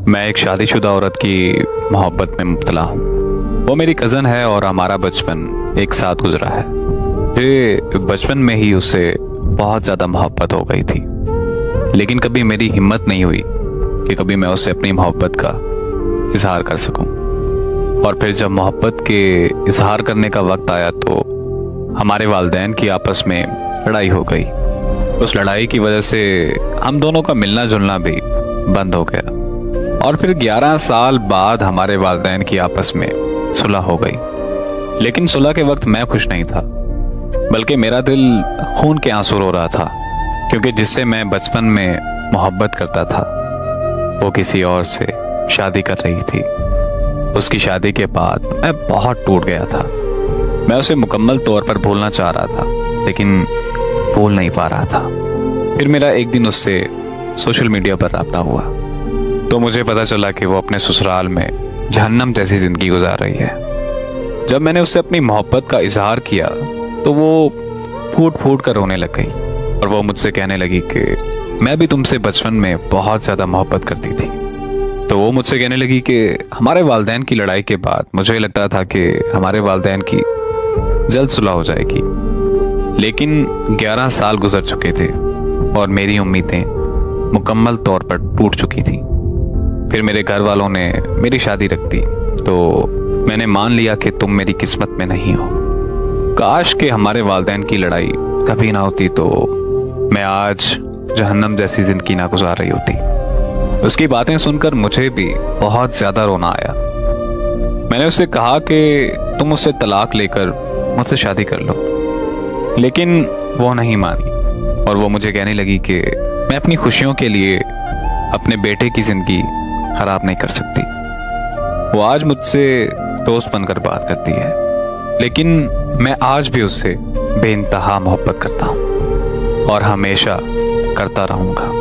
میں ایک شادی شدہ عورت کی محبت میں مبتلا ہوں۔ وہ میری کزن ہے اور ہمارا بچپن ایک ساتھ گزرا ہے۔ مجھے بچپن میں ہی اس سے بہت زیادہ محبت ہو گئی تھی، لیکن کبھی میری ہمت نہیں ہوئی کہ کبھی میں اسے اپنی محبت کا اظہار کر سکوں۔ اور پھر جب محبت کے اظہار کرنے کا وقت آیا تو ہمارے والدین کی آپس میں لڑائی ہو گئی۔ اس لڑائی کی وجہ سے ہم دونوں کا ملنا جلنا بھی بند ہو گیا، اور پھر 11 سال بعد ہمارے والدین کی آپس میں صلح ہو گئی۔ لیکن صلح کے وقت میں خوش نہیں تھا، بلکہ میرا دل خون کے آنسو رو رہا تھا، کیونکہ جس سے میں بچپن میں محبت کرتا تھا وہ کسی اور سے شادی کر رہی تھی۔ اس کی شادی کے بعد میں بہت ٹوٹ گیا تھا۔ میں اسے مکمل طور پر بھولنا چاہ رہا تھا، لیکن بھول نہیں پا رہا تھا۔ پھر میرا ایک دن اس سے سوشل میڈیا پر رابطہ ہوا تو مجھے پتا چلا کہ وہ اپنے سسرال میں جہنم جیسی زندگی گزار رہی ہے۔ جب میں نے اس سے اپنی محبت کا اظہار کیا تو وہ پھوٹ پھوٹ کر رونے لگ گئی، اور وہ مجھ سے کہنے لگی کہ میں بھی تم سے بچپن میں بہت زیادہ محبت کرتی تھی۔ تو وہ مجھ سے کہنے لگی کہ ہمارے والدین کی لڑائی کے بعد مجھے لگتا تھا کہ ہمارے والدین کی جلد صلح ہو جائے گی، لیکن 11 سال گزر چکے تھے اور میری امیدیں مکمل طور پر ٹوٹ چکی تھیں۔ پھر میرے گھر والوں نے میری شادی رکھ دی تو میں نے مان لیا کہ تم میری قسمت میں نہیں ہو۔ کاش کہ ہمارے والدین کی لڑائی کبھی نہ ہوتی تو میں آج جہنم جیسی زندگی نہ گزار رہی ہوتی۔ اس کی باتیں سن کر مجھے بھی بہت زیادہ رونا آیا۔ میں نے اس سے کہا کہ تم اس سے طلاق لے کر مجھ سے شادی کر لو، لیکن وہ نہیں مانی، اور وہ مجھے کہنے لگی کہ میں اپنی خوشیوں کے لیے اپنے بیٹے کی زندگی خراب نہیں کر سکتی۔ وہ آج مجھ سے دوست بن کر بات کرتی ہے، لیکن میں آج بھی اس سے بے انتہا محبت کرتا ہوں اور ہمیشہ کرتا رہوں گا۔